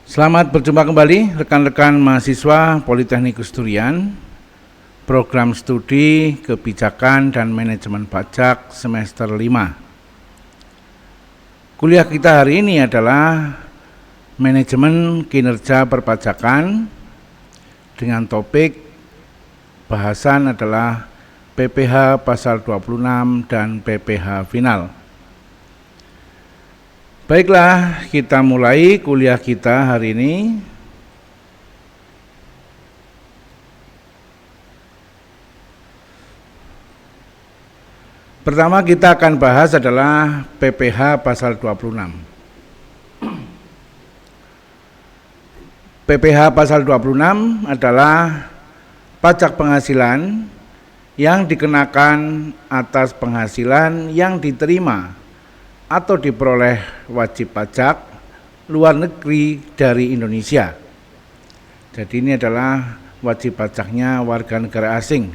Selamat berjumpa kembali rekan-rekan mahasiswa Politeknik Gus-Durian, program studi Kebijakan dan Manajemen Pajak semester 5. Kuliah kita hari ini adalah Manajemen Kinerja Perpajakan dengan topik bahasan adalah PPh pasal 26 dan PPh final. Baiklah, kita mulai kuliah kita hari ini. Pertama kita akan bahas adalah PPh pasal 26. PPh pasal 26 adalah pajak penghasilan yang dikenakan atas penghasilan yang diterima atau diperoleh wajib pajak luar negeri dari Indonesia. Jadi ini adalah wajib pajaknya warga negara asing.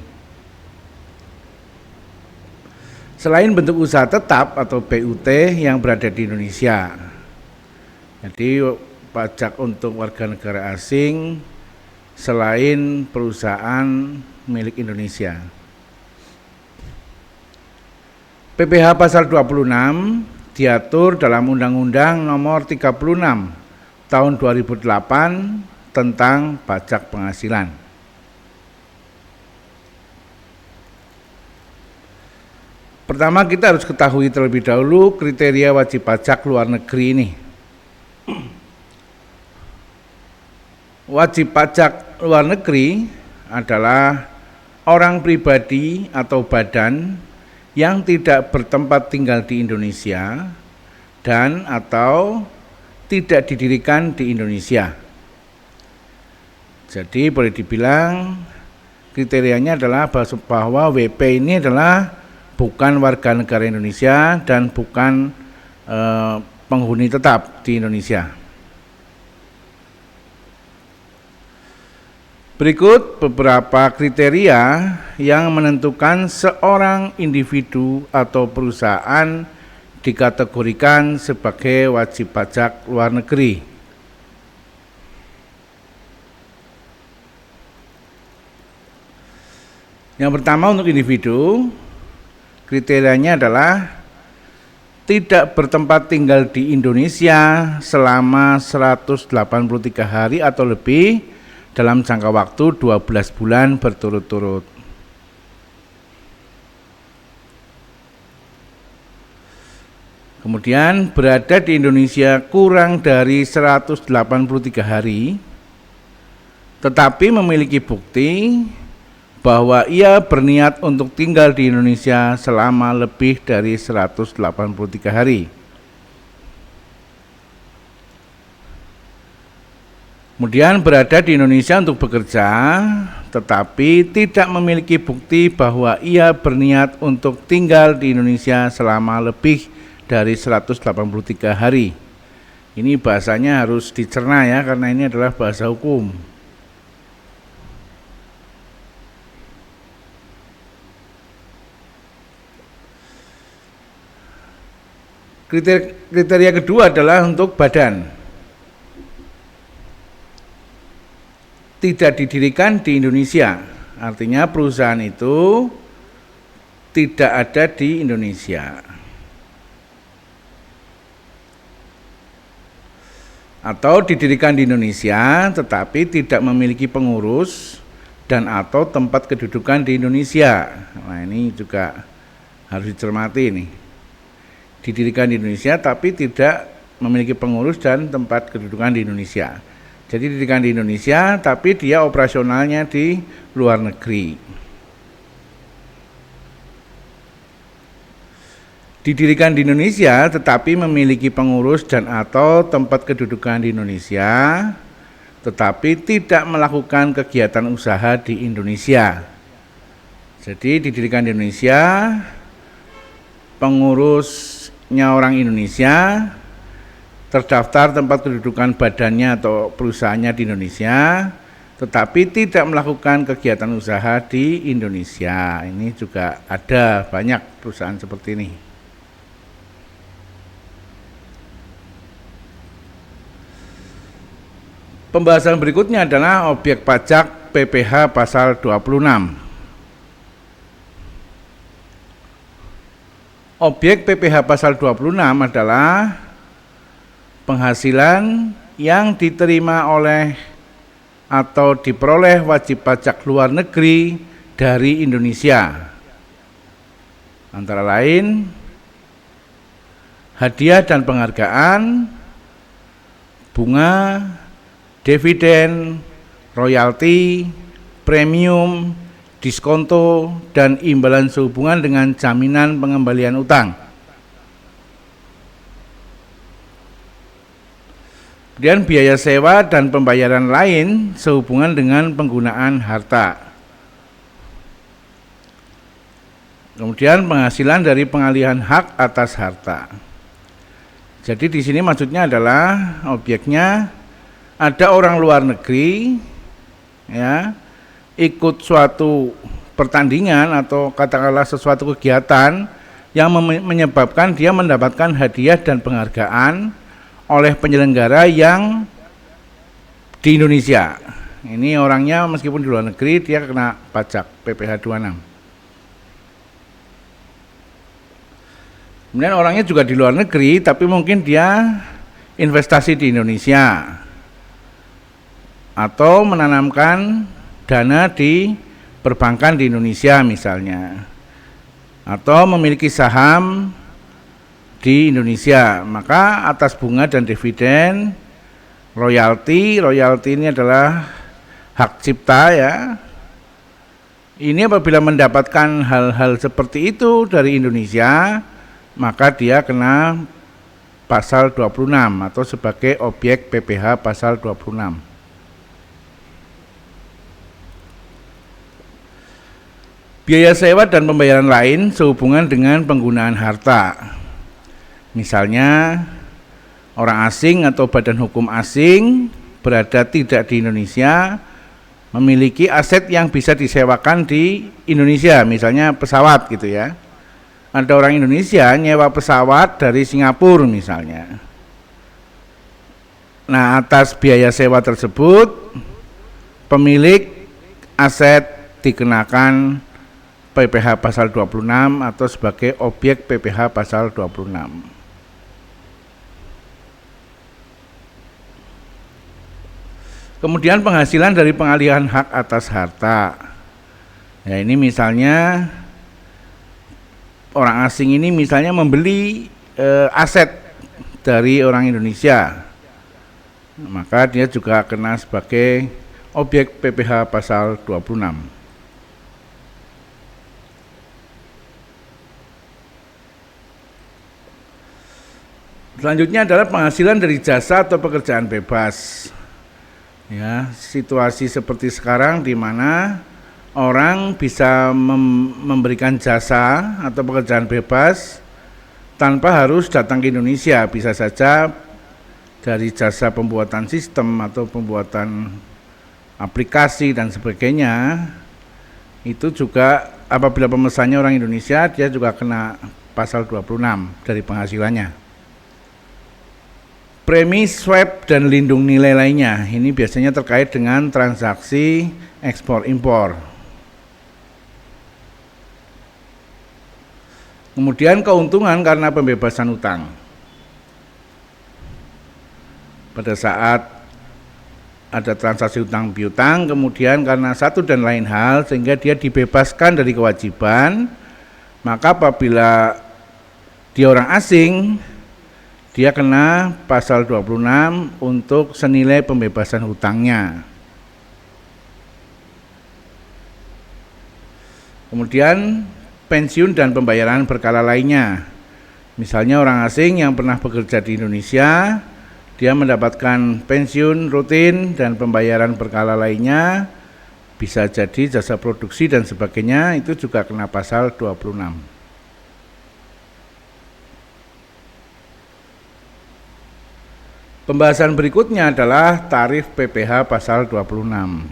Selain bentuk usaha tetap atau BUT yang berada di Indonesia. Jadi pajak untuk warga negara asing selain perusahaan milik Indonesia. PPh pasal 26 diatur dalam Undang-Undang Nomor 36 Tahun 2008 tentang pajak penghasilan. Pertama kita harus ketahui terlebih dahulu kriteria wajib pajak luar negeri ini. Wajib pajak luar negeri adalah orang pribadi atau badan yang tidak bertempat tinggal di Indonesia dan atau tidak didirikan di Indonesia. Jadi boleh dibilang kriterianya adalah bahwa WP ini adalah bukan warga negara Indonesia dan bukan penghuni tetap di Indonesia. Berikut beberapa kriteria yang menentukan seorang individu atau perusahaan dikategorikan sebagai wajib pajak luar negeri. Yang pertama untuk individu, kriterianya adalah tidak bertempat tinggal di Indonesia selama 183 hari atau lebih dalam jangka waktu 12 bulan berturut-turut. Kemudian berada di Indonesia kurang dari 183 hari, tetapi memiliki bukti bahwa ia berniat untuk tinggal di Indonesia selama lebih dari 183 hari. Kemudian berada di Indonesia untuk bekerja, tetapi tidak memiliki bukti bahwa ia berniat untuk tinggal di Indonesia selama lebih dari 183 hari. Ini bahasanya harus dicerna ya, karena ini adalah bahasa hukum. Kriteria kedua adalah untuk badan. Tidak didirikan di Indonesia, artinya perusahaan itu tidak ada di Indonesia. Atau didirikan di Indonesia tetapi tidak memiliki pengurus dan atau tempat kedudukan di Indonesia. Nah, ini juga harus dicermati ini. Didirikan di Indonesia tapi tidak memiliki pengurus dan tempat kedudukan di Indonesia. Jadi didirikan di Indonesia, tapi dia operasionalnya di luar negeri. Didirikan di Indonesia, tetapi memiliki pengurus dan atau tempat kedudukan di Indonesia, tetapi tidak melakukan kegiatan usaha di Indonesia. Jadi didirikan di Indonesia, pengurusnya orang Indonesia, terdaftar tempat kedudukan badannya atau perusahaannya di Indonesia, tetapi tidak melakukan kegiatan usaha di Indonesia. Ini juga ada banyak perusahaan seperti ini. Pembahasan berikutnya adalah objek pajak PPh pasal 26. Objek PPh pasal 26 adalah penghasilan yang diterima oleh atau diperoleh wajib pajak luar negeri dari Indonesia. Antara lain hadiah dan penghargaan, bunga, dividen, royalti, premium, diskonto, dan imbalan sehubungan dengan jaminan pengembalian utang. Kemudian biaya sewa dan pembayaran lain sehubungan dengan penggunaan harta. Kemudian penghasilan dari pengalihan hak atas harta. Jadi di sini maksudnya adalah objeknya ada orang luar negeri ya ikut suatu pertandingan atau katakanlah sesuatu kegiatan yang menyebabkan dia mendapatkan hadiah dan penghargaan oleh penyelenggara yang di Indonesia. Ini orangnya meskipun di luar negeri dia kena pajak PPh 26. Kemudian orangnya juga di luar negeri tapi mungkin dia investasi di Indonesia atau menanamkan dana di perbankan di Indonesia misalnya, atau memiliki saham di Indonesia, maka atas bunga dan dividen, royalti ini adalah hak cipta ya. Ini apabila mendapatkan hal-hal seperti itu dari Indonesia, maka dia kena pasal 26 atau sebagai objek PPh pasal 26. Biaya sewa dan pembayaran lain sehubungan dengan penggunaan harta. Misalnya orang asing atau badan hukum asing berada tidak di Indonesia memiliki aset yang bisa disewakan di Indonesia, misalnya pesawat gitu ya. Ada orang Indonesia nyewa pesawat dari Singapura misalnya. Nah, atas biaya sewa tersebut pemilik aset dikenakan PPh pasal 26 atau sebagai objek PPh pasal 26. Kemudian penghasilan dari pengalihan hak atas harta. Ya, ini misalnya orang asing ini misalnya membeli aset dari orang Indonesia, maka dia juga kena sebagai objek PPh pasal 26. Selanjutnya adalah penghasilan dari jasa atau pekerjaan bebas. Ya, situasi seperti sekarang di mana orang bisa memberikan jasa atau pekerjaan bebas tanpa harus datang ke Indonesia, bisa saja dari jasa pembuatan sistem atau pembuatan aplikasi dan sebagainya. Itu juga apabila pemesannya orang Indonesia, dia juga kena pasal 26 dari penghasilannya. Premi, swab, dan lindung nilai lainnya, ini biasanya terkait dengan transaksi ekspor-impor. Kemudian keuntungan karena pembebasan utang. Pada saat ada transaksi utang piutang, kemudian karena satu dan lain hal, sehingga dia dibebaskan dari kewajiban, maka apabila dia orang asing, dia kena pasal 26 untuk senilai pembebasan hutangnya. Kemudian pensiun dan pembayaran berkala lainnya. Misalnya orang asing yang pernah bekerja di Indonesia, dia mendapatkan pensiun rutin dan pembayaran berkala lainnya, bisa jadi jasa produksi dan sebagainya, itu juga kena pasal 26. Pembahasan berikutnya adalah tarif PPh pasal 26.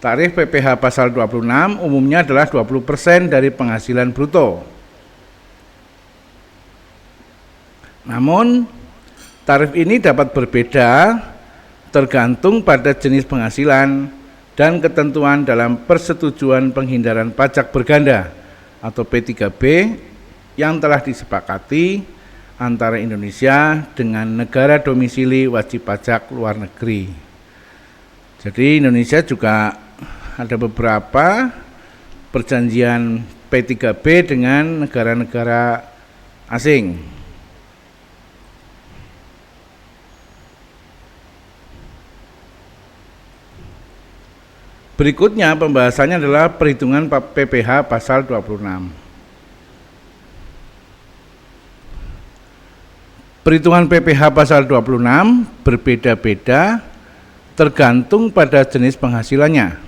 Tarif PPh pasal 26 umumnya adalah 20% dari penghasilan bruto. Namun Tarif ini dapat berbeda tergantung pada jenis penghasilan dan ketentuan dalam Persetujuan Penghindaran Pajak Berganda atau P3B yang telah disepakati antara Indonesia dengan negara domisili wajib pajak luar negeri. Jadi Indonesia juga ada beberapa perjanjian P3B dengan negara-negara asing. Berikutnya pembahasannya adalah perhitungan PPh pasal 26. Perhitungan PPh pasal 26 berbeda-beda tergantung pada jenis penghasilannya.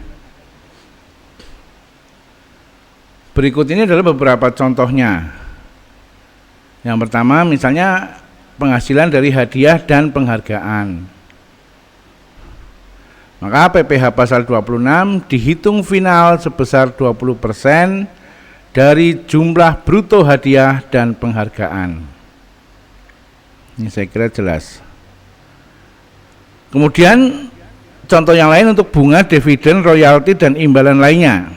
Berikut ini adalah beberapa contohnya. Yang pertama misalnya penghasilan dari hadiah dan penghargaan. Maka PPh pasal 26 dihitung final sebesar 20% dari jumlah bruto hadiah dan penghargaan. Ini saya kira jelas. Kemudian contoh yang lain untuk bunga, dividen, royalti, dan imbalan lainnya.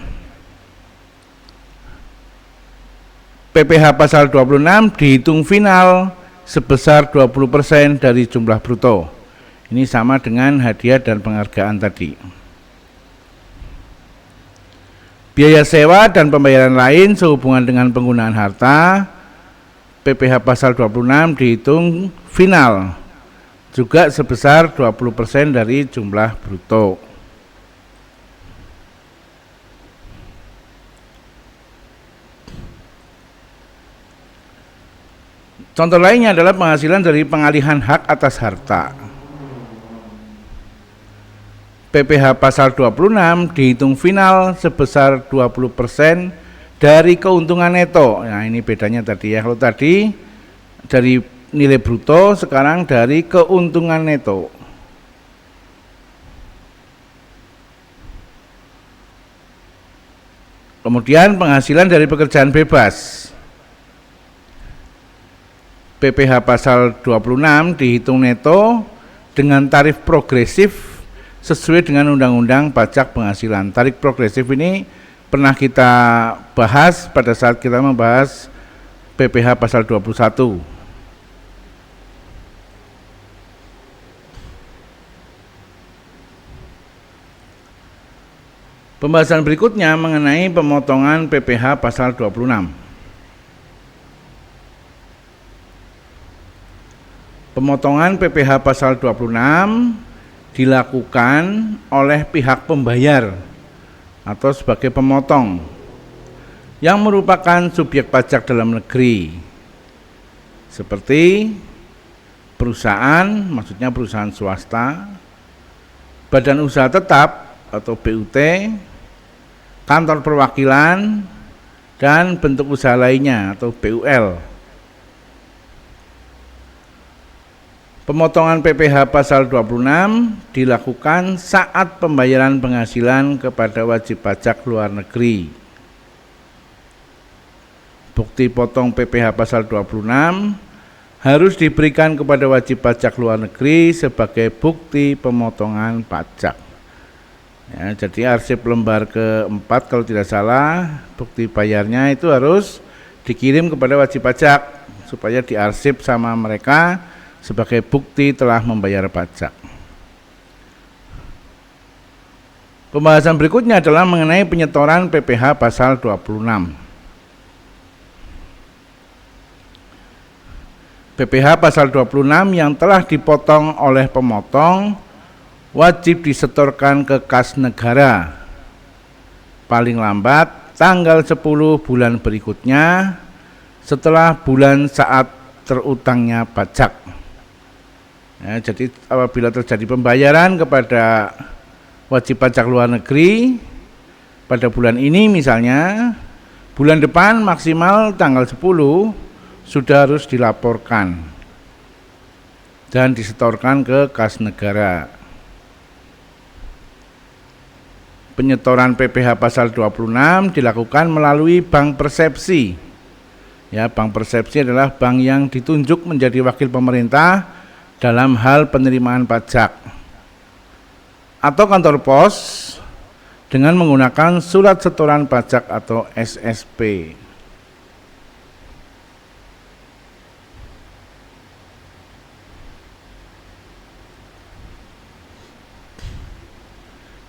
PPh pasal 26 dihitung final sebesar 20% dari jumlah bruto. Ini sama dengan hadiah dan penghargaan tadi. Biaya sewa dan pembayaran lain sehubungan dengan penggunaan harta, PPh pasal 26 dihitung final juga sebesar 20% dari jumlah bruto. Contoh lainnya adalah penghasilan dari pengalihan hak atas harta. PPh pasal 26 dihitung final sebesar 20% dari keuntungan neto. Nah, ini bedanya tadi ya. Kalau tadi dari nilai bruto, sekarang dari keuntungan neto. Kemudian penghasilan dari pekerjaan bebas. PPh pasal 26 dihitung neto dengan tarif progresif sesuai dengan Undang-Undang Pajak Penghasilan. Tarif progresif ini pernah kita bahas pada saat kita membahas PPh pasal 21. Pembahasan berikutnya mengenai pemotongan PPh pasal 26. Pemotongan PPh pasal 26 dilakukan oleh pihak pembayar atau sebagai pemotong yang merupakan subjek pajak dalam negeri seperti perusahaan, maksudnya perusahaan swasta, badan usaha tetap atau BUT, kantor perwakilan, dan bentuk usaha lainnya atau BUL. Pemotongan PPh pasal 26 dilakukan saat pembayaran penghasilan kepada wajib pajak luar negeri. Bukti potong PPh pasal 26 harus diberikan kepada wajib pajak luar negeri sebagai bukti pemotongan pajak. Ya, jadi arsip lembar keempat kalau tidak salah, bukti bayarnya itu harus dikirim kepada wajib pajak supaya diarsip sama mereka sebagai bukti telah membayar pajak. Pembahasan berikutnya adalah mengenai penyetoran PPh pasal 26. PPh pasal 26 yang telah dipotong oleh pemotong wajib disetorkan ke kas negara paling lambat tanggal 10 bulan berikutnya setelah bulan saat terutangnya pajak. Ya, jadi apabila terjadi pembayaran kepada wajib pajak luar negeri pada bulan ini misalnya, bulan depan maksimal tanggal 10 sudah harus dilaporkan dan disetorkan ke kas negara. Penyetoran PPh pasal 26 dilakukan melalui bank persepsi. Ya, bank persepsi adalah bank yang ditunjuk menjadi wakil pemerintah dalam hal penerimaan pajak, atau kantor pos dengan menggunakan surat setoran pajak atau SSP.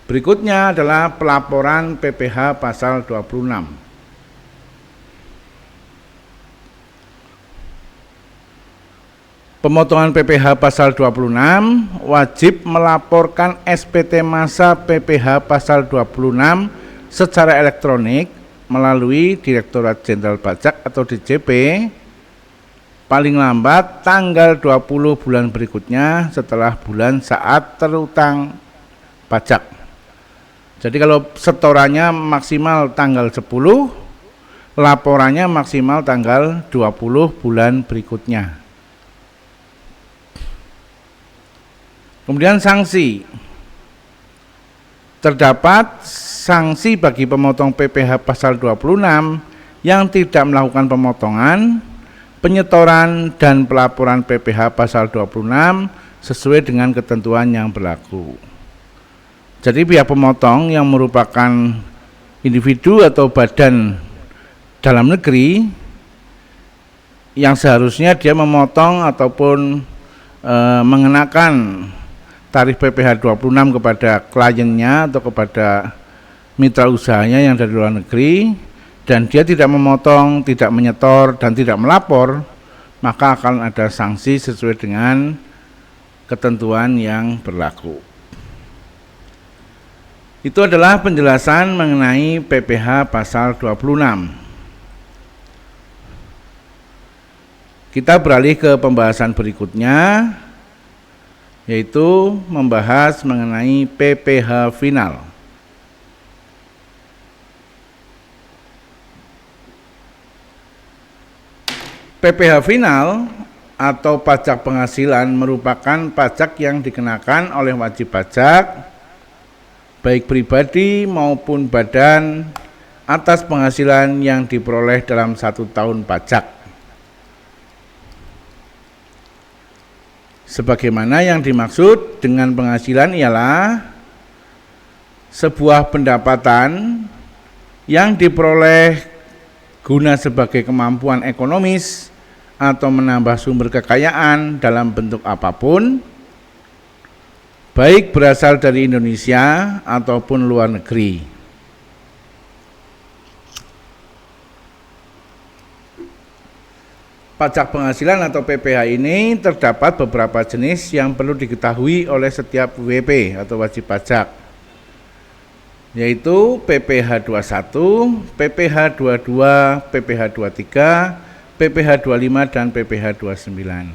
Berikutnya adalah pelaporan PPh pasal 26. Pemotongan PPh pasal 26 wajib melaporkan SPT masa PPh pasal 26 secara elektronik melalui Direktorat Jenderal Pajak atau DJP paling lambat tanggal 20 bulan berikutnya setelah bulan saat terutang pajak. Jadi kalau setorannya maksimal tanggal 10, laporannya maksimal tanggal 20 bulan berikutnya. Kemudian sanksi. Terdapat sanksi bagi pemotong PPh pasal 26 yang tidak melakukan pemotongan, penyetoran, dan pelaporan PPh pasal 26 sesuai dengan ketentuan yang berlaku. Jadi pihak pemotong yang merupakan individu atau badan dalam negeri yang seharusnya dia memotong ataupun mengenakan tarif PPh 26 kepada kliennya atau kepada mitra usahanya yang dari luar negeri, dan dia tidak memotong, tidak menyetor, dan tidak melapor, maka akan ada sanksi sesuai dengan ketentuan yang berlaku. Itu adalah penjelasan mengenai PPh pasal 26. Kita beralih ke pembahasan berikutnya, yaitu membahas mengenai PPh final. PPh final atau pajak penghasilan merupakan pajak yang dikenakan oleh wajib pajak baik pribadi maupun badan atas penghasilan yang diperoleh dalam 1 tahun pajak. Sebagaimana yang dimaksud dengan penghasilan ialah sebuah pendapatan yang diperoleh guna sebagai kemampuan ekonomis atau menambah sumber kekayaan dalam bentuk apapun, baik berasal dari Indonesia ataupun luar negeri. Pajak penghasilan atau PPh ini terdapat beberapa jenis yang perlu diketahui oleh setiap WP atau wajib pajak, yaitu PPh 21, PPh 22, PPh 23, PPh 25, dan PPh 29.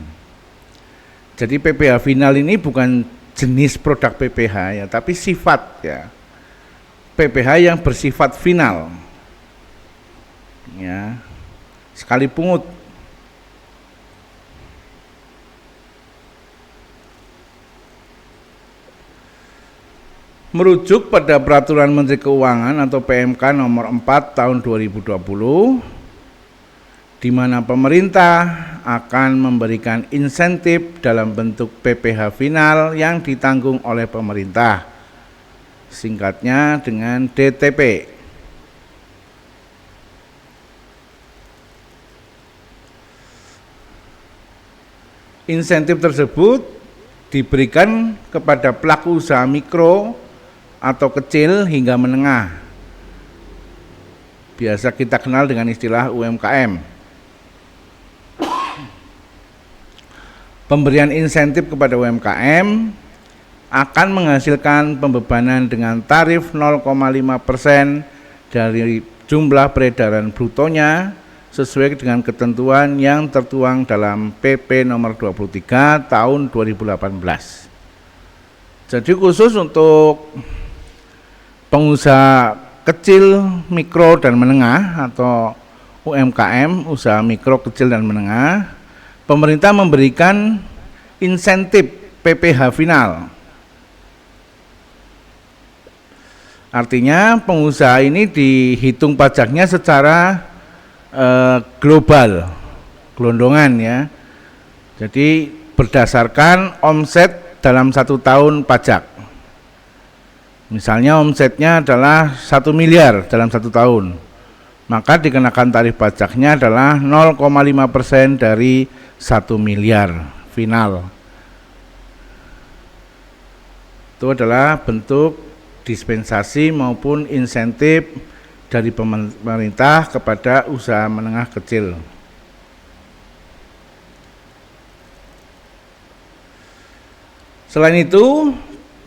Jadi PPh final ini bukan jenis produk PPh ya, tapi sifat ya. PPh yang bersifat final. Ya. Sekali pungut. Merujuk pada Peraturan Menteri Keuangan atau PMK nomor 4 tahun 2020, di mana pemerintah akan memberikan insentif dalam bentuk PPh final yang ditanggung oleh pemerintah, singkatnya dengan DTP. Insentif tersebut diberikan kepada pelaku usaha mikro atau kecil hingga menengah, biasa kita kenal dengan istilah UMKM. Pemberian insentif kepada UMKM akan menghasilkan pembebanan dengan tarif 0,5% dari jumlah peredaran brutonya sesuai dengan ketentuan yang tertuang dalam PP nomor 23 tahun 2018. Jadi khusus untuk pengusaha kecil, mikro, dan menengah atau UMKM, usaha mikro, kecil, dan menengah, pemerintah memberikan insentif PPh final. Artinya pengusaha ini dihitung pajaknya secara global, gelondongan ya. Jadi berdasarkan omset dalam 1 tahun pajak. Misalnya omsetnya adalah 1 miliar dalam 1 tahun, maka dikenakan tarif pajaknya adalah 0,5% dari 1 miliar final. Itu adalah bentuk dispensasi maupun insentif dari pemerintah kepada usaha menengah kecil. Selain itu,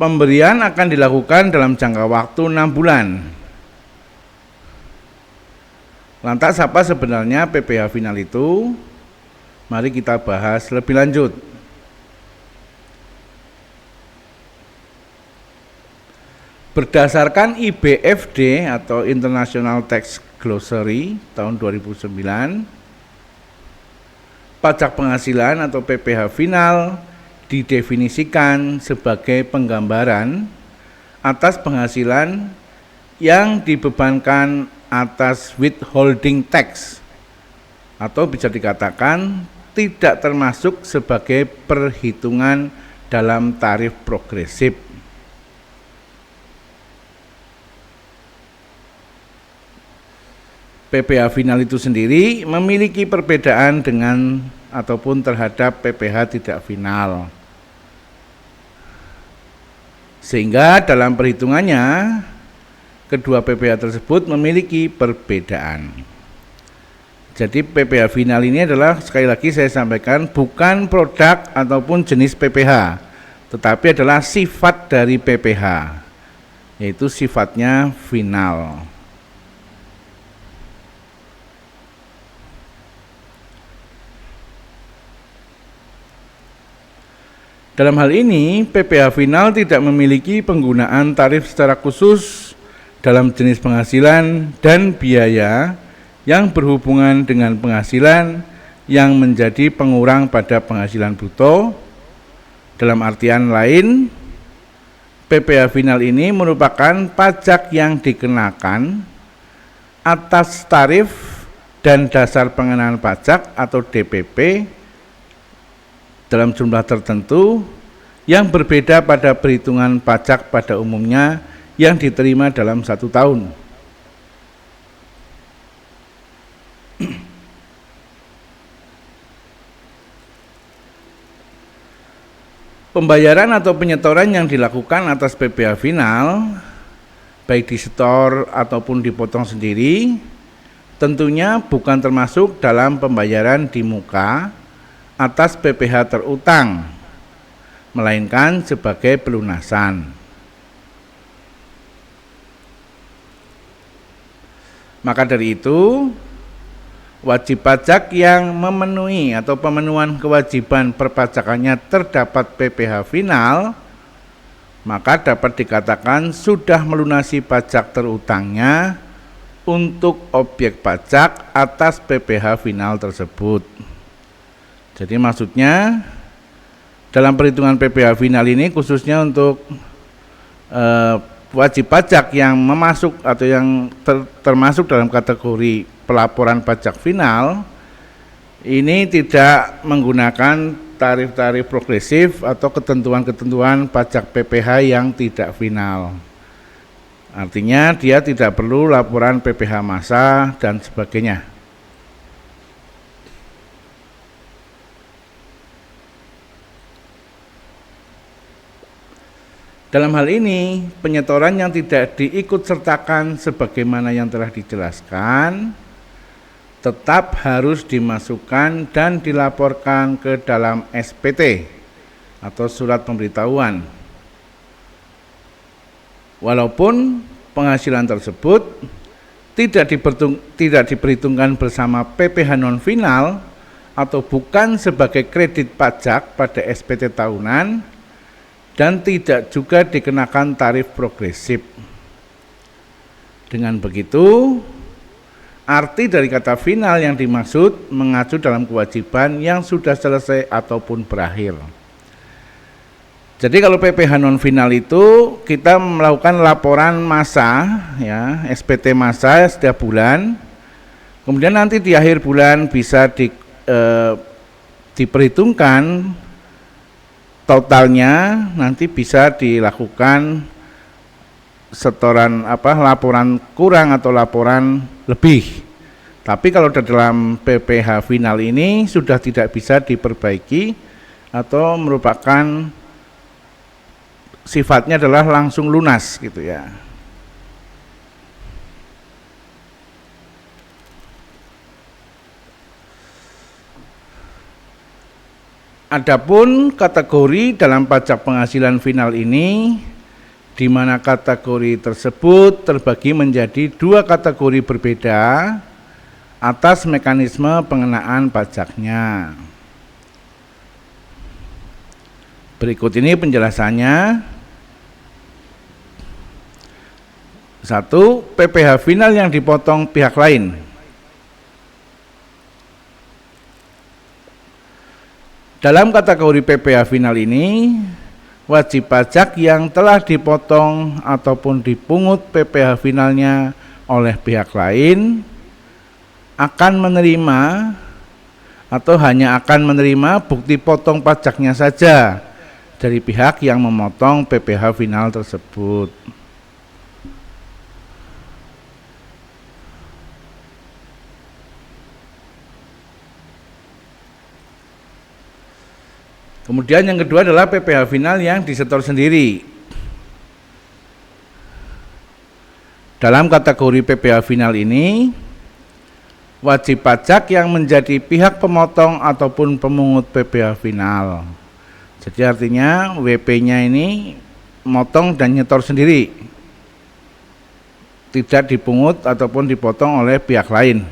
pemberian akan dilakukan dalam jangka waktu 6 bulan. Lantas apa sebenarnya PPh final itu? Mari kita bahas lebih lanjut. Berdasarkan IBFD atau International Tax Glossary tahun 2009, pajak penghasilan atau PPh final didefinisikan sebagai penggambaran atas penghasilan yang dibebankan atas withholding tax, atau bisa dikatakan tidak termasuk sebagai perhitungan dalam tarif progresif. PPh final itu sendiri memiliki perbedaan dengan ataupun terhadap PPh tidak final. Sehingga dalam perhitungannya kedua PPh tersebut memiliki perbedaan. Jadi PPh final ini adalah, sekali lagi saya sampaikan, bukan produk ataupun jenis PPh, tetapi adalah sifat dari PPh, yaitu sifatnya final. Dalam hal ini, PPh final tidak memiliki penggunaan tarif secara khusus dalam jenis penghasilan dan biaya yang berhubungan dengan penghasilan yang menjadi pengurang pada penghasilan bruto. Dalam artian lain, PPh final ini merupakan pajak yang dikenakan atas tarif dan dasar pengenaan pajak atau DPP dalam jumlah tertentu yang berbeda pada perhitungan pajak pada umumnya yang diterima dalam 1 tahun. Pembayaran atau penyetoran yang dilakukan atas PPh final, baik disetor ataupun dipotong sendiri, tentunya bukan termasuk dalam pembayaran di muka atas PPh terutang, melainkan sebagai pelunasan. Maka dari itu, wajib pajak yang memenuhi atau pemenuhan kewajiban perpajakannya terdapat PPh final, maka dapat dikatakan sudah melunasi pajak terutangnya untuk objek pajak atas PPh final tersebut. Jadi maksudnya dalam perhitungan PPh final ini khususnya untuk wajib pajak yang memasuk atau yang termasuk dalam kategori pelaporan pajak final ini tidak menggunakan tarif-tarif progresif atau ketentuan-ketentuan pajak PPh yang tidak final. Artinya dia tidak perlu laporan PPh massa dan sebagainya. Dalam hal ini, penyetoran yang tidak diikutsertakan sebagaimana yang telah dijelaskan tetap harus dimasukkan dan dilaporkan ke dalam SPT atau surat pemberitahuan. Walaupun penghasilan tersebut tidak diperhitungkan bersama PPh non final atau bukan sebagai kredit pajak pada SPT tahunan, dan tidak juga dikenakan tarif progresif. Dengan begitu, arti dari kata final yang dimaksud mengacu dalam kewajiban yang sudah selesai ataupun berakhir. Jadi kalau PPh non final itu kita melakukan laporan massa, ya, SPT massa setiap bulan. Kemudian nanti di akhir bulan bisa diperhitungkan totalnya nanti bisa dilakukan setoran laporan kurang atau laporan lebih. Tapi kalau dalam PPh final ini sudah tidak bisa diperbaiki atau merupakan sifatnya adalah langsung lunas gitu ya. Adapun kategori dalam pajak penghasilan final ini, di mana kategori tersebut terbagi menjadi dua kategori berbeda atas mekanisme pengenaan pajaknya. Berikut ini penjelasannya. 1. PPh final yang dipotong pihak lain. Dalam kategori PPh final ini, wajib pajak yang telah dipotong ataupun dipungut PPh finalnya oleh pihak lain akan menerima atau hanya akan menerima bukti potong pajaknya saja dari pihak yang memotong PPh final tersebut. Kemudian yang kedua adalah PPh final yang disetor sendiri. Dalam kategori PPh final ini, wajib pajak yang menjadi pihak pemotong ataupun pemungut PPh final. Jadi artinya WP-nya ini motong dan nyetor sendiri, tidak dipungut ataupun dipotong oleh pihak lain.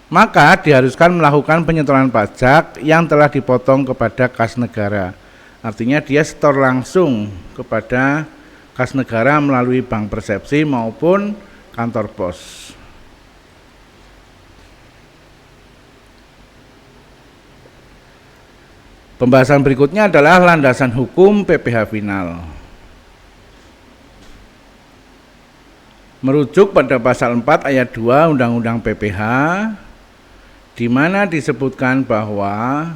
Maka diharuskan melakukan penyetoran pajak yang telah dipotong kepada kas negara. Artinya dia setor langsung kepada kas negara melalui bank persepsi maupun kantor pos. Pembahasan berikutnya adalah landasan hukum PPh final. Merujuk pada pasal 4 ayat 2 Undang-Undang PPh, di mana disebutkan bahwa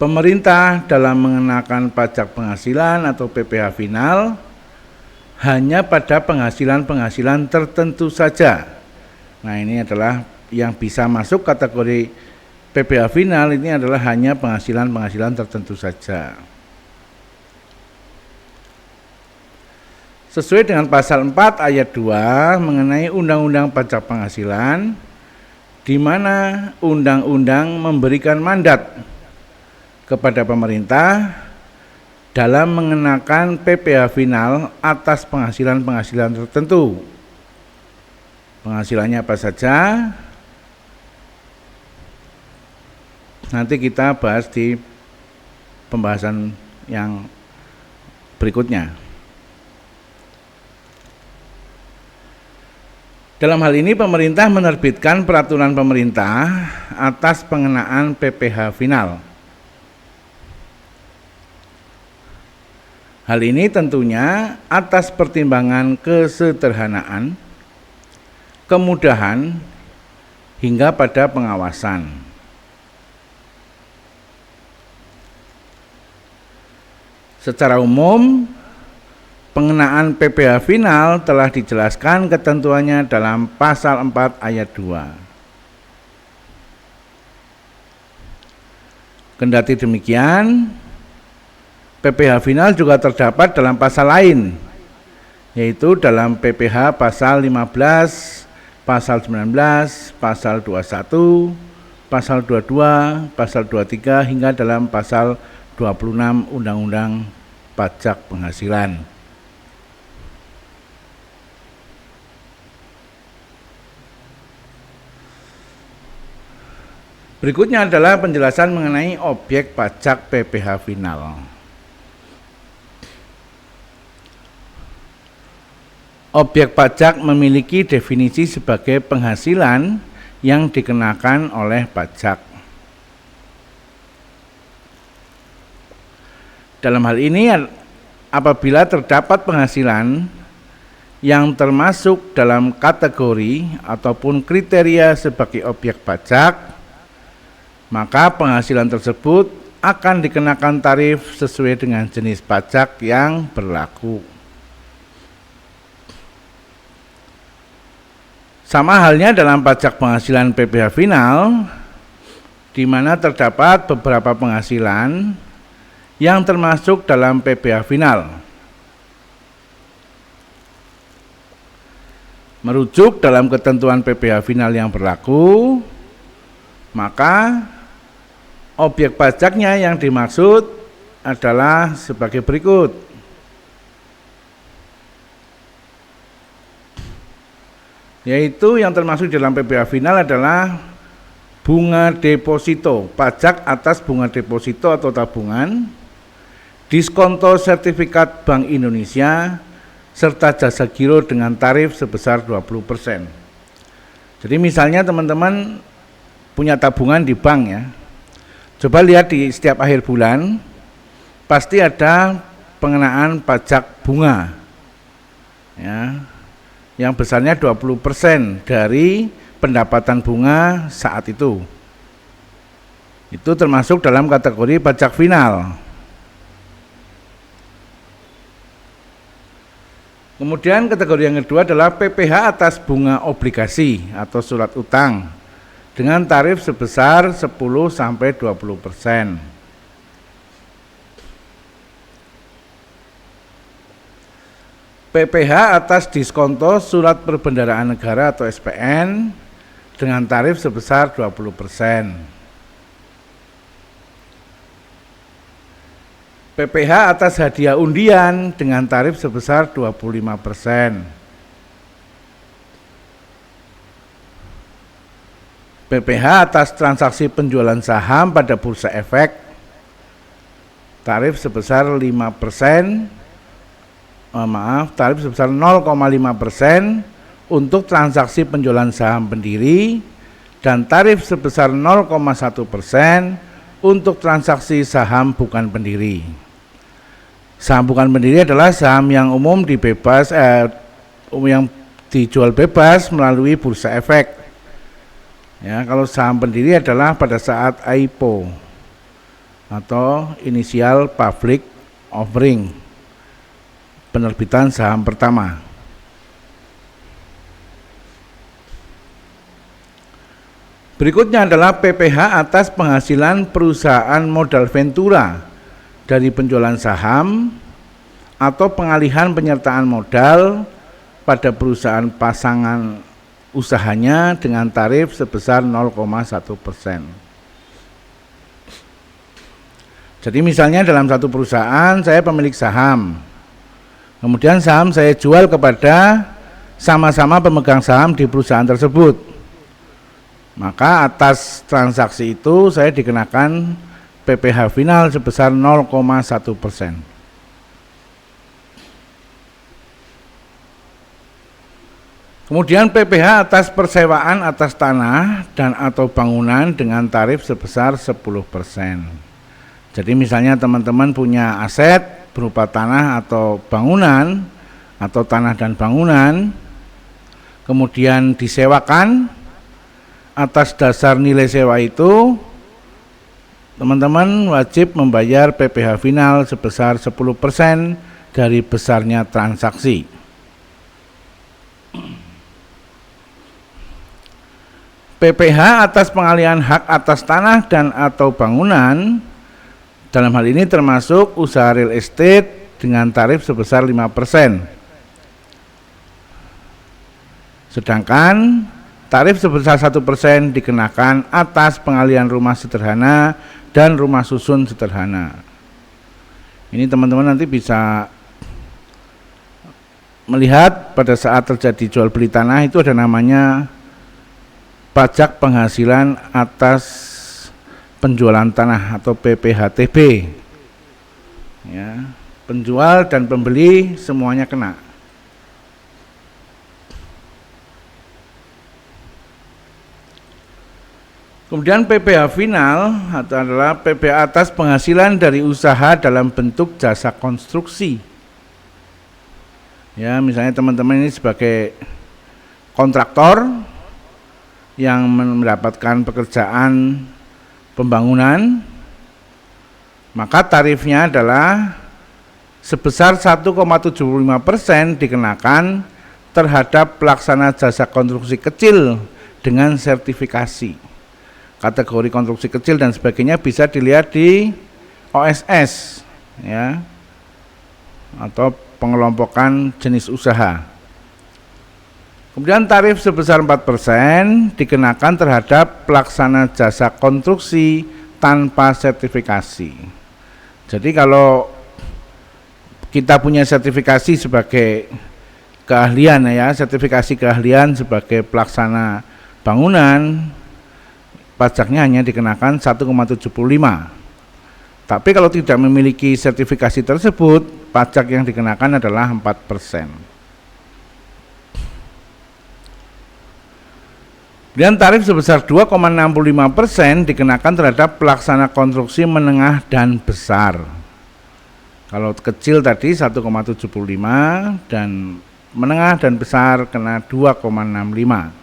pemerintah dalam mengenakan pajak penghasilan atau PPh final hanya pada penghasilan-penghasilan tertentu saja. Nah, ini adalah yang bisa masuk kategori PPh final, ini adalah hanya penghasilan-penghasilan tertentu saja. Sesuai dengan pasal 4 ayat 2 mengenai Undang-Undang Pajak Penghasilan, di mana undang-undang memberikan mandat kepada pemerintah dalam mengenakan PPh final atas penghasilan-penghasilan tertentu. Penghasilannya apa saja? Nanti kita bahas di pembahasan yang berikutnya. Dalam hal ini pemerintah menerbitkan peraturan pemerintah atas pengenaan PPh final. Hal ini tentunya atas pertimbangan kesederhanaan, kemudahan, hingga pada pengawasan. Secara umum, pengenaan PPh final telah dijelaskan ketentuannya dalam pasal 4 ayat 2. Kendati demikian, PPh final juga terdapat dalam pasal lain, yaitu dalam PPh pasal 15, pasal 19, pasal 21, pasal 22, pasal 23 hingga dalam pasal 26 Undang-Undang Pajak Penghasilan. Berikutnya adalah penjelasan mengenai objek pajak PPh final. Objek pajak memiliki definisi sebagai penghasilan yang dikenakan oleh pajak. Dalam hal ini, apabila terdapat penghasilan yang termasuk dalam kategori ataupun kriteria sebagai objek pajak, maka penghasilan tersebut akan dikenakan tarif sesuai dengan jenis pajak yang berlaku. Sama halnya dalam pajak penghasilan PPh final, di mana terdapat beberapa penghasilan yang termasuk dalam PPh final. Merujuk dalam ketentuan PPh final yang berlaku, maka objek pajaknya yang dimaksud adalah sebagai berikut. Yaitu yang termasuk dalam PPh final adalah bunga deposito, pajak atas bunga deposito atau tabungan, diskonto sertifikat Bank Indonesia, serta jasa giro dengan tarif sebesar 20%. Jadi misalnya teman-teman punya tabungan di bank ya, coba lihat di setiap akhir bulan, pasti ada pengenaan pajak bunga ya, yang besarnya 20% dari pendapatan bunga saat itu. Itu termasuk dalam kategori pajak final. Kemudian kategori yang kedua adalah PPh atas bunga obligasi atau surat utang dengan tarif sebesar 10-20%. PPh atas diskonto surat perbendaharaan negara atau SPN dengan tarif sebesar 20%. PPh atas hadiah undian dengan tarif sebesar 25%. PPh atas transaksi penjualan saham pada bursa efek tarif sebesar 5%. Tarif sebesar 0,5% untuk transaksi penjualan saham pendiri dan tarif sebesar 0,1% untuk transaksi saham bukan pendiri. Saham bukan pendiri adalah saham yang umum yang dijual bebas melalui bursa efek. Ya, kalau saham pendiri adalah pada saat IPO atau Initial Public Offering, penerbitan saham pertama. Berikutnya adalah PPh atas penghasilan perusahaan modal ventura dari penjualan saham atau pengalihan penyertaan modal pada perusahaan pasangan usahanya dengan tarif sebesar 0,1%. Jadi misalnya dalam satu perusahaan saya pemilik saham, kemudian saham saya jual kepada sama-sama pemegang saham di perusahaan tersebut. Maka atas transaksi itu saya dikenakan PPh final sebesar 0,1%. Kemudian PPh atas persewaan atas tanah dan atau bangunan dengan tarif sebesar 10%. Jadi misalnya teman-teman punya aset berupa tanah atau bangunan atau tanah dan bangunan, kemudian disewakan. Atas dasar nilai sewa itu teman-teman wajib membayar PPh final sebesar 10% dari besarnya transaksi. PPh atas pengalihan hak atas tanah dan atau bangunan, dalam hal ini termasuk usaha real estate dengan tarif sebesar 5%. Sedangkan tarif sebesar 1% dikenakan atas pengalihan rumah sederhana dan rumah susun sederhana. Ini teman-teman nanti bisa melihat pada saat terjadi jual beli tanah itu ada namanya pajak penghasilan atas penjualan tanah atau PPHTB. Ya, penjual dan pembeli semuanya kena. Kemudian PPh final adalah PPh atas penghasilan dari usaha dalam bentuk jasa konstruksi. Ya, misalnya teman-teman ini sebagai kontraktor yang mendapatkan pekerjaan pembangunan, maka tarifnya adalah sebesar 1,75% dikenakan terhadap pelaksana jasa konstruksi kecil dengan sertifikasi. Kategori konstruksi kecil dan sebagainya bisa dilihat di OSS ya, atau pengelompokan jenis usaha. Kemudian tarif sebesar 4% dikenakan terhadap pelaksana jasa konstruksi tanpa sertifikasi. Jadi kalau kita punya sertifikasi sebagai keahlian ya, sertifikasi keahlian sebagai pelaksana bangunan, pajaknya hanya dikenakan 1,75. Tapi kalau tidak memiliki sertifikasi tersebut, pajak yang dikenakan adalah 4%. Dan tarif sebesar 2,65% dikenakan terhadap pelaksana konstruksi menengah dan besar. Kalau kecil tadi 1,75 dan menengah dan besar kena 2,65.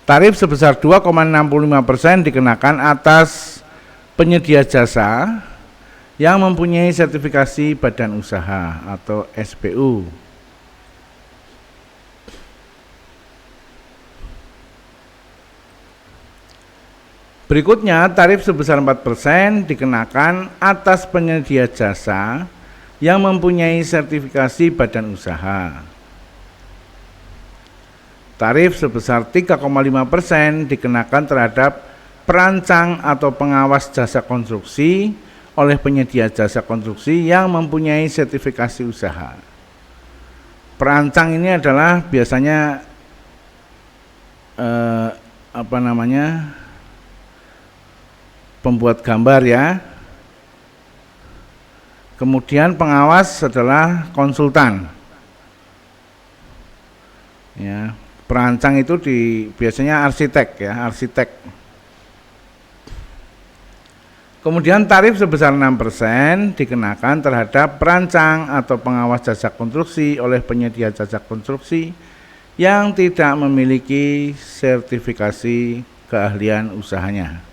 Tarif sebesar 2,65% dikenakan atas penyedia jasa yang mempunyai sertifikasi badan usaha atau SBU. Berikutnya, tarif sebesar 4% dikenakan atas penyedia jasa yang mempunyai sertifikasi badan usaha. Tarif sebesar 3,5% dikenakan terhadap perancang atau pengawas jasa konstruksi oleh penyedia jasa konstruksi yang mempunyai sertifikasi usaha. Perancang ini adalah biasanya pembuat gambar ya. Kemudian pengawas adalah konsultan. Ya, perancang itu biasanya arsitek ya, arsitek. Kemudian tarif sebesar 6% dikenakan terhadap perancang atau pengawas jasa konstruksi oleh penyedia jasa konstruksi yang tidak memiliki sertifikasi keahlian usahanya.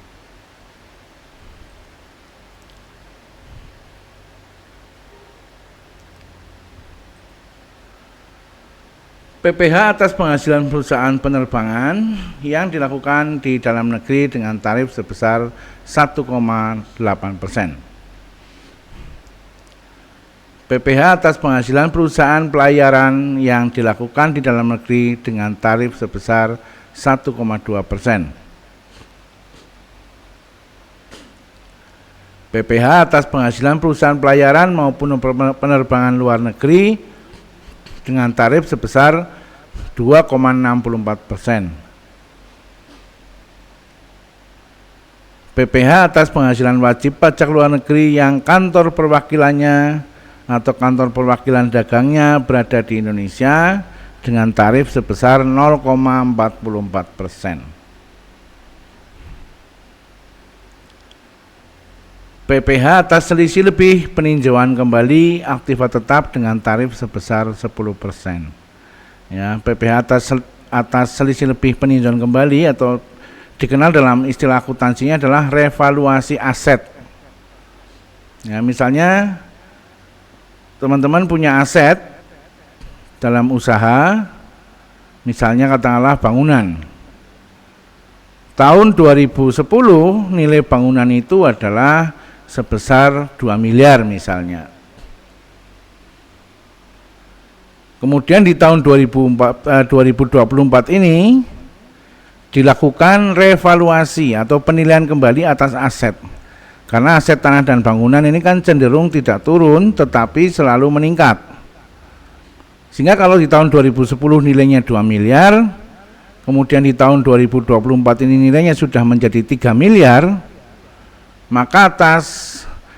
PPh atas penghasilan perusahaan penerbangan yang dilakukan di dalam negeri dengan tarif sebesar 1,8%. PPh atas penghasilan perusahaan pelayaran yang dilakukan di dalam negeri dengan tarif sebesar 1,2%. PPh atas penghasilan perusahaan pelayaran maupun penerbangan luar negeri dengan tarif sebesar 2,64%. PPh atas penghasilan wajib pajak luar negeri yang kantor perwakilannya atau kantor perwakilan dagangnya berada di Indonesia dengan tarif sebesar 0,44%. PPh atas selisih lebih peninjauan kembali aktiva tetap dengan tarif sebesar 10%. Ya, PPh atas selisih lebih peninjauan kembali atau dikenal dalam istilah akuntansinya adalah revaluasi aset. Ya, misalnya teman-teman punya aset dalam usaha, misalnya katakanlah bangunan. Tahun 2010 nilai bangunan itu adalah sebesar 2 miliar misalnya. Kemudian di tahun 2024 ini dilakukan revaluasi atau penilaian kembali atas aset. Karena aset tanah dan bangunan ini kan cenderung tidak turun tetapi selalu meningkat. Sehingga kalau di tahun 2010 nilainya 2 miliar, kemudian di tahun 2024 ini nilainya sudah menjadi 3 miliar, maka atas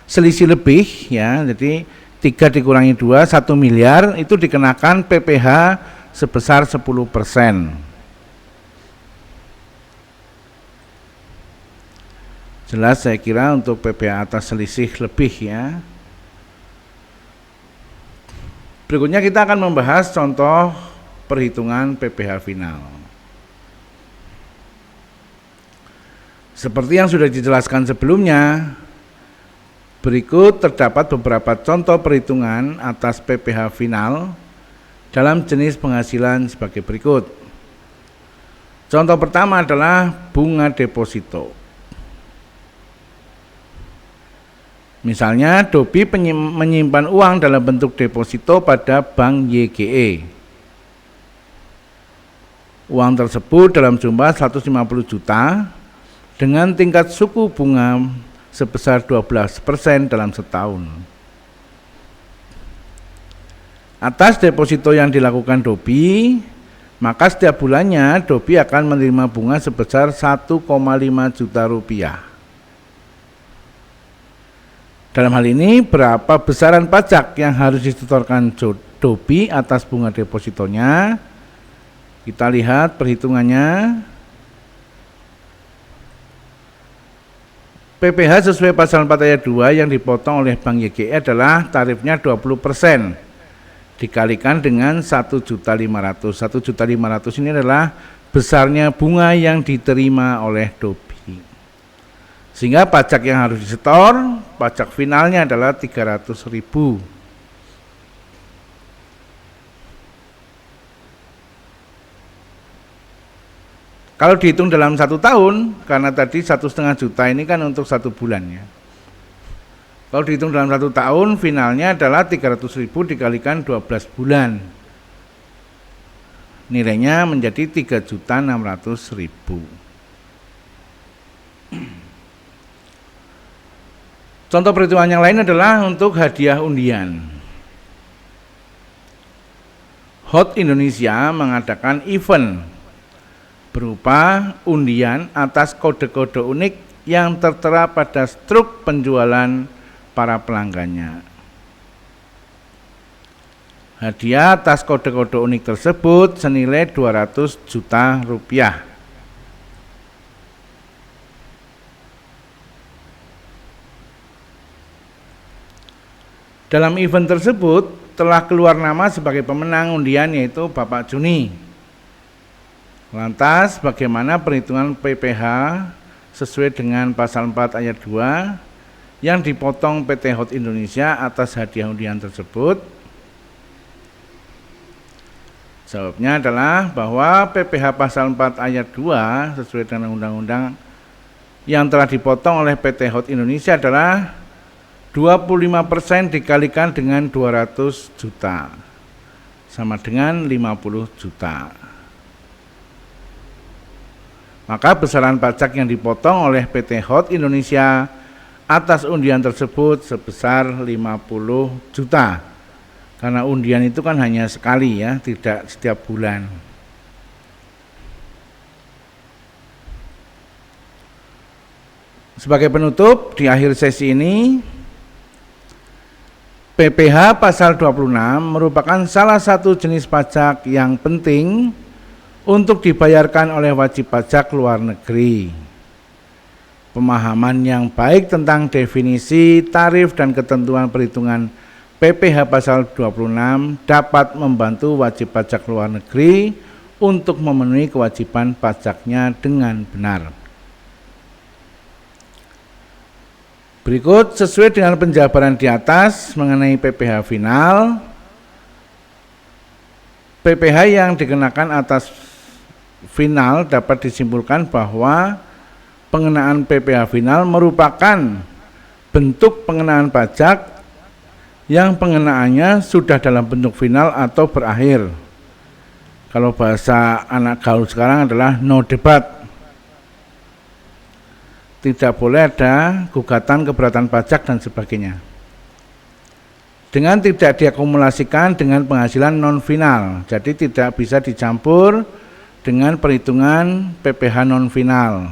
selisih lebih ya, jadi 3 dikurangi 2, 1 miliar itu dikenakan PPh sebesar 10%. Jelas saya kira untuk PPh atas selisih lebih ya. Berikutnya kita akan membahas contoh perhitungan PPh final. Seperti yang sudah dijelaskan sebelumnya, berikut terdapat beberapa contoh perhitungan atas PPh final dalam jenis penghasilan sebagai berikut. Contoh pertama adalah bunga deposito. Misalnya, Dobi menyimpan uang dalam bentuk deposito pada Bank YGE. Uang tersebut dalam jumlah 150 juta dengan tingkat suku bunga sebesar 12% dalam setahun. Atas deposito yang dilakukan Dobi, maka setiap bulannya Dobi akan menerima bunga sebesar 1,5 juta rupiah. Dalam hal ini, berapa besaran pajak yang harus disetorkan Dobi atas bunga depositonya? Kita lihat perhitungannya. PPh sesuai pasal 4 ayat 2 yang dipotong oleh Bank YGE adalah tarifnya 20% dikalikan dengan 1.500.000. 1.500.000 ini adalah besarnya bunga yang diterima oleh Dobi. Sehingga pajak yang harus disetor, pajak finalnya adalah 300.000. Kalau dihitung dalam 1 tahun, karena tadi 1,5 juta ini kan untuk 1 bulan ya. Kalau dihitung dalam 1 tahun, finalnya adalah 300.000 dikalikan 12 bulan. Nilainya menjadi 3.600.000. Contoh perhitungan yang lain adalah untuk hadiah undian. HOT Indonesia mengadakan event berupa undian atas kode-kode unik yang tertera pada struk penjualan para pelanggannya. Hadiah atas kode-kode unik tersebut senilai 200 juta rupiah. Dalam event tersebut telah keluar nama sebagai pemenang undian yaitu Bapak Juni. Lantas bagaimana perhitungan PPh sesuai dengan pasal 4 ayat 2 yang dipotong PT HOT Indonesia atas hadiah undian tersebut? Jawabnya adalah bahwa PPh pasal 4 ayat 2 sesuai dengan undang-undang yang telah dipotong oleh PT HOT Indonesia adalah 25% dikalikan dengan 200 juta sama dengan 50 juta. Maka besaran pajak yang dipotong oleh PT HOT Indonesia atas undian tersebut sebesar 50 juta. Karena undian itu kan hanya sekali ya, tidak setiap bulan. Sebagai penutup, di akhir sesi ini, PPh pasal 26 merupakan salah satu jenis pajak yang penting untuk dibayarkan oleh wajib pajak luar negeri. Pemahaman yang baik tentang definisi, tarif, dan ketentuan perhitungan PPh pasal 26 dapat membantu wajib pajak luar negeri untuk memenuhi kewajiban pajaknya dengan benar. Berikut sesuai dengan penjabaran di atas mengenai PPh final. PPh yang dikenakan atas final dapat disimpulkan bahwa pengenaan PPh final merupakan bentuk pengenaan pajak yang pengenaannya sudah dalam bentuk final atau berakhir. Kalau bahasa anak gaul sekarang adalah no debat. Tidak boleh ada gugatan keberatan pajak dan sebagainya. Dengan tidak diakumulasikan dengan penghasilan non final, jadi tidak bisa dicampur dengan perhitungan PPh non final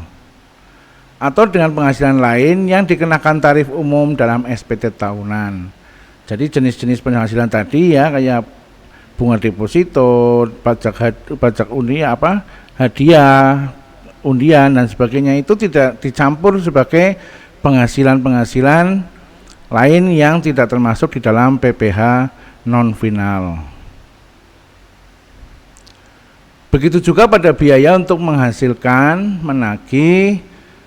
atau dengan penghasilan lain yang dikenakan tarif umum dalam SPT tahunan. Jadi jenis-jenis penghasilan tadi ya kayak bunga deposito, pajak hadiah, undian dan sebagainya itu tidak dicampur sebagai penghasilan-penghasilan lain yang tidak termasuk di dalam PPh non final. Begitu juga pada biaya untuk menghasilkan, menagih,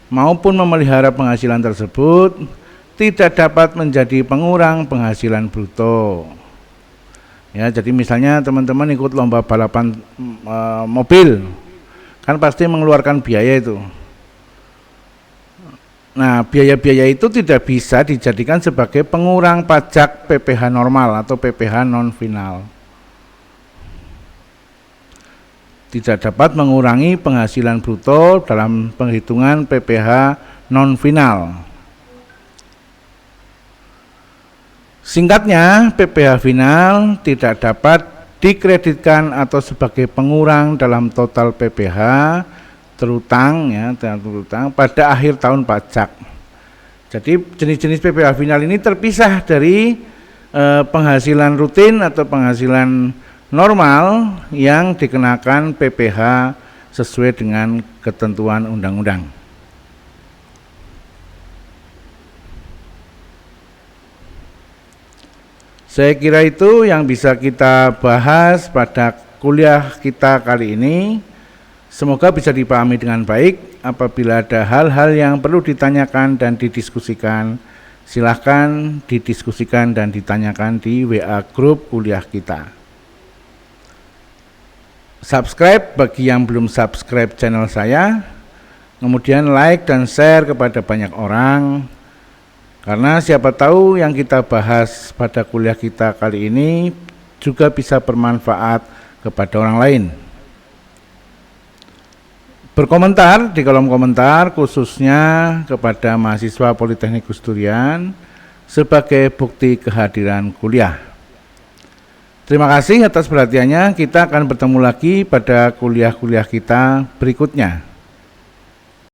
maupun memelihara penghasilan tersebut tidak dapat menjadi pengurang penghasilan bruto. Ya, jadi misalnya teman-teman ikut lomba balapan mobil, kan pasti mengeluarkan biaya itu. Nah, biaya-biaya itu tidak bisa dijadikan sebagai pengurang pajak PPh normal atau PPh non final. Tidak dapat mengurangi penghasilan bruto dalam penghitungan PPh non final. Singkatnya, PPh final tidak dapat dikreditkan atau sebagai pengurang dalam total PPh terutang pada akhir tahun pajak. Jadi jenis-jenis PPh final ini terpisah dari penghasilan rutin atau penghasilan normal yang dikenakan PPh sesuai dengan ketentuan undang-undang. Saya kira itu yang bisa kita bahas pada kuliah kita kali ini. Semoga bisa dipahami dengan baik. Apabila ada hal-hal yang perlu ditanyakan dan didiskusikan, silahkan didiskusikan dan ditanyakan di WA grup kuliah kita. Subscribe bagi yang belum subscribe channel saya, kemudian like dan share kepada banyak orang, karena siapa tahu yang kita bahas pada kuliah kita kali ini juga bisa bermanfaat kepada orang lain. Berkomentar di kolom komentar khususnya kepada mahasiswa Politeknik Gus Durian sebagai bukti kehadiran kuliah. Terima kasih atas perhatiannya. Kita akan bertemu lagi pada kuliah-kuliah kita berikutnya.